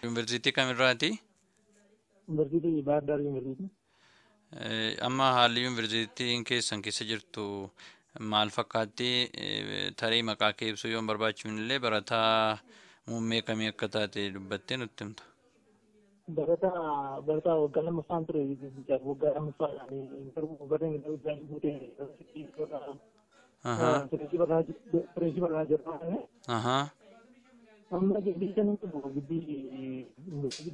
Yuunivarsiitii kamirraati? Yuunivarsiitii Baahirdaar Yuunivarsiitii. Amma haalli yuunivarsiitiin keessan keessa jirtu maal fakkaatti? Tarii maqaa kee ibsuu yoo hin barbaachifne illee barataa muummee kamii akka taate dubbattee nutti himta. Barataa waggaa lammaffaan ture waggaa lammaffaadhaan barreen Fireeshii barnaa jirtu. Amma gibbii kan gibbii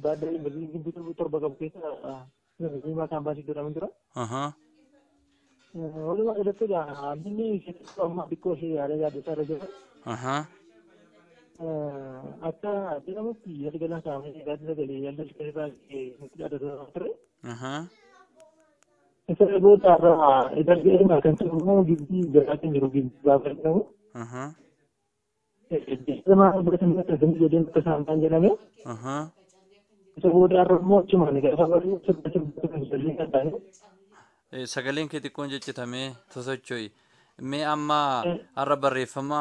Baahirdaar Yuunivarsiitii gibbii torba qabu keessa Yuunivarsiitii kaampaasii jedhamu jira. Walumaa galatti haalli amma xiqqoo ishee yaadasaa irra jira. Akka jedhamutti galgala saamee gaaddisa galee yaalda irraa nuti yaadataa ture. Isa booda irraa darbeema kan ta'u immoo gibbii biraa kan jiru gibbii Baahirdaar jedhamu. Nama godhatanii akka gamii jedheen akka saamtaan jedhame. Isa booda irra immoo achumaan gaafa baruu sirba kan jallee kan taane. Sagaleen kee xiqqoon jeccitamee sosocho'i. Mee amma har'a barreeffama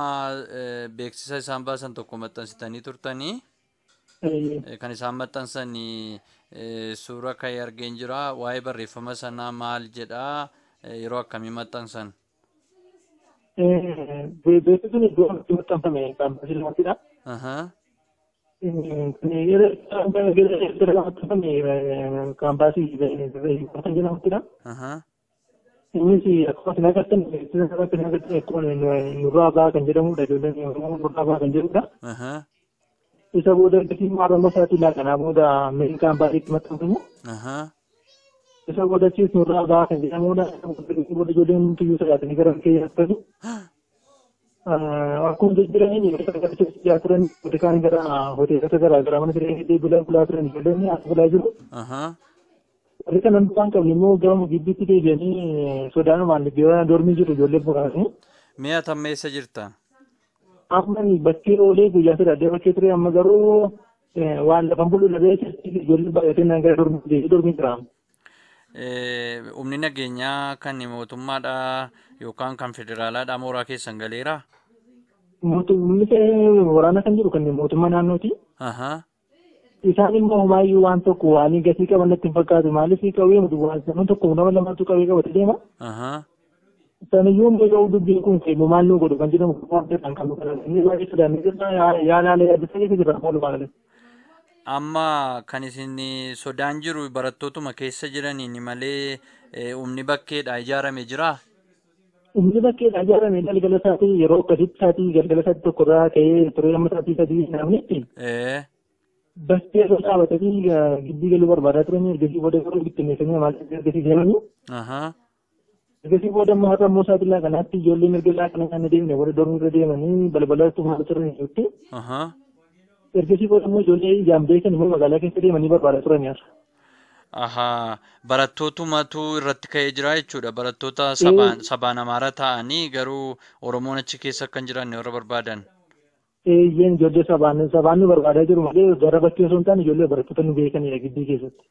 beeksisa isaan baasan tokko maxxansitanii turtanii kan isaan maxxansanii suura ka'ee argeen jira. Waa'ee barreeffama sanaa maal jedhaa? Yeroo akkamii maxxansan? Beeksisni iddoo itti maxxanfame kaampaasii lamattidha. Kaampaasii jedhamuttidha. Innis akkuma agartan nurraa ba'a kan jedhamudha. Ijoolleen nurraa ba'a kan jedhudha. Isa booda ergasii maarrama isaatti laaqanaa booda meeshaa kaampaasiitti maxxanfamu. Isa booda achiis nurraa ba'a kan jedhamudha. Booda ijoolleen tuyyuu sodaatanii gara keessa akkasii. Akkuma jijjiiranii bakka turan kaan gara hoteelota garaagaraa mana jireenyaa bulaa turan ijoolleen as bulaa jiru. Warri kanan waan qabne immoo gama gibbiitti deebi'anii sodaanumaan dormii jiru ijoollee boqaasanii. Mi'a tamma eessa jirta? Amma bakkee oolee guyyaa sadaaddee bakkee ture amma garuu waan lafan bulu dhabee ijoollee baay'atee naan gara dormii jira. Humni nageenyaa kan mootummaadha yookaan kan federaalaadha mooraa keessan galeera? Mootumni waraana kan jiru kan mootummaa naannooti. Isaan immoo homaayyuu waan tokko waan gatii qaban natti hin fakkaatu maaliif qabee waan tokko nama lamatu qabee qabate deema. Saniyyuu immoo dubbiin kun seemu maal nu godhu kan jedhamu waan kan inni baay'ee sodaannee jirra yaalaalee addisa keessa jirra walumaa galatti. Amma kan isin sodaan jiru barattootuma keessa jiraniin malee humni bakkeedha ijaarame jira? Humni bakkeedha ijaarame galgala isaatii yeroo akkasitti isaatii galgala isaatii tokkorraa ka'ee ture amma isaatii sadii namnitti. Bakkee irra dhaabatanii gibbii galuu barbaadaa turanii ergasii booda yeroo bittinneessanii maal ergasii deemanii. Ergasii booda immoo har'a immoo isaatii laaqanaatti ijoolleen erga laaqana kana deemne warra dormii irra deemanii balbalatti maal turan jechuutti. Ergasii booda immoo ijoollee ijaan beekan immoo magaalaa keessa deemanii barbaadaa turanii har'a. Barattootumatu irratti ka'ee jira jechuudha. Barattoota sabaan Amaaraa ta'anii garuu Oromoon achi keessa akka hin jiraanne warra barbaadan. Iyyeen ijoollee sabaan nu barbaadaa jiru malee gara bakkee osoo hin taane ijoollee barattoota nu beekanidha gibbii keessatti.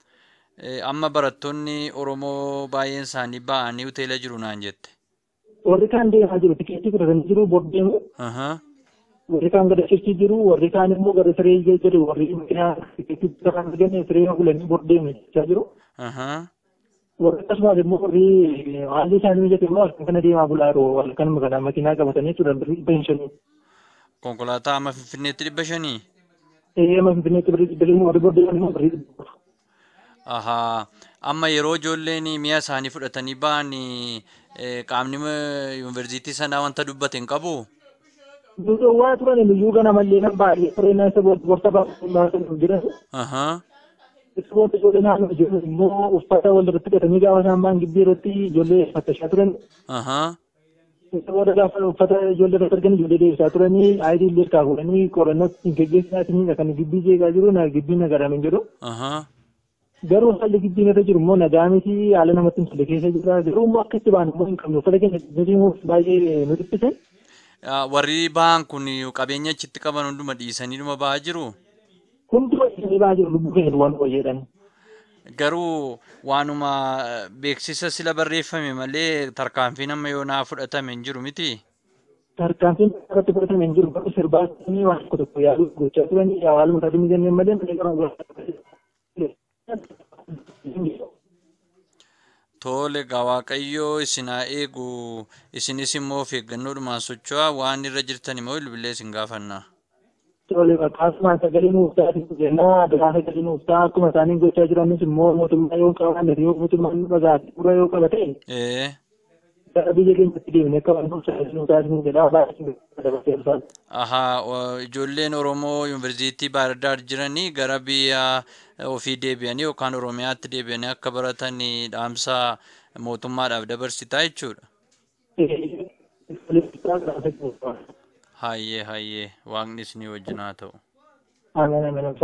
Amma barattoonni Oromoo baay'een isaanii ba'anii hoteela jiru naan jette. Warri kaan deemaa jiru tikeettii fudhatanii jiru bordeemu. Warri kaan gada shirkii jiru warri kaan immoo gara siree jedhu warri makiinaa tikeettii kan arganne siree bulanii bordeemu jechaa jiru. Warri akkasumas immoo warri haalli isaanii mijate immoo halkan kana deemaa bulaa jiru halkan makiinaa qabatanii turan birrii 500. Konkolaataa amma Finfinneetti 500? Amma Finfinneetti birrii 500 warri bordeeman immoo birrii 100. Amma yeroo ijoolleen mi'a isaanii fudhatanii ba'an qaamni yuunivarsiitii sanaa wanta dubbate hin qabu? Waa turan iyyuu gana mallee kan baay'ee tureenaa isa boorsa baasuu jiran. Isa booda ijoollee naannoo jiru immoo uffata walirratti hidhatanii gaafa isaan ba'an gibbii irratti ijoollee fattashaa turan. Isa booda gaafa uffata ijoollee irratti argan ijoollee deebisaa turanii aayidii illee kaafudhanii qorannoo geggeessinaatiin kan gibbii jeeqaa jiru gibbii nagaadhaan hin jedhu. Garuu haalli gibbii irra jiru immoo nagaa miti haala namatti hin tolle keessa jira. Garuu immoo akka itti ba'an immoo hin qabne uffata keenya deemuuf baay'ee nu dhiphise. Warri ba'an kun qabeenya achitti qaban hunduma dhiisanii dhuma ba'aa jiru? Hunduma dhiisanii ba'aa jiru lubbuu keenya waan qoyyeedhaan. garuu waanuma beeksisa sila barreeffame malee tarkaanfiin amma yoonaa fudhatame hin jiru miti. Tarkaanfiin irratti fudhatame hin jiru garuu sirbaasanii waan tokko yaaduu gochaa turanii haaluma sadii jennee malee malee garuu Tole gaa Waaqayyoo isinaa eegu isinis immoo of eeggannoodhumaan socho'aa waan irra jirtan immoo bilbilee isin gaafanna. Tole akkasumaan sagalee nuuf taasisu jennaa duraan sagalee nuuf ta'a akkuma isaanii gochaa jiranis immoo mootummaa yoo qaban yoo mootummaan nu dhagaate dura yoo qaba ta'e. Gara biyya keenyatti deemnee akka waan nuuf taasisu jedhaa baay'ee dabarseerfaan. Ijoolleen Oromoo yuunivarsiitii Bahar Daar jiranii gara biyya ofii deebi'anii yookaan Oromiyaatti deebi'anii akka baratan dhaamsa mootummaadhaaf dabarsitaa jechuudha. Hayyee Waaqni isinii wajjin haa ta'u. Ameen ameen.